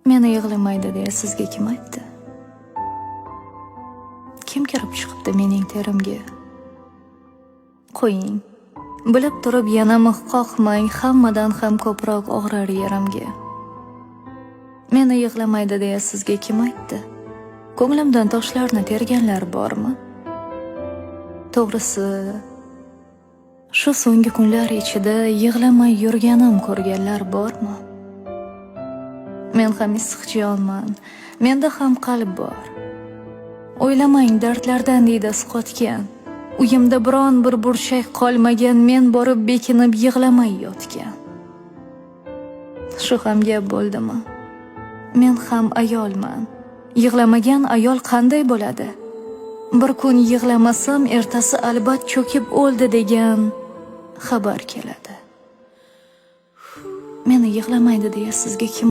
Meni yig'lamaydi deya sizga kim aytdi? Kim kirib chiqibdi mening terimga? Qo'ying. Bilib turib yana mix qoqmang, hammadan ham ko'proq og'rar yerimga. Meni yig'lamaydi deya sizga kim aytdi? Ko'nglimdan toshlarni terganlar bormi? To'g'risi, shu so'nggi kunlar ichida yig'lamay yurganim ko'rganlar bormi? Men ham issiqjonman, menda ham qalb bor. O'ylamang dardlardan diydasi qotgan. Uyimda biron bir burchak qolmagan, men borib bekinib yig'lamay yotgan. Shu ham gap bo'ldimi? Men ham ayolman. Yig'lamagan ayol qanday bo'ladi? Bir kun yig'lamasam, ertasi albat cho'kib o'ldi degan xabar keladi. Meni yig'lamaydi deya sizga kim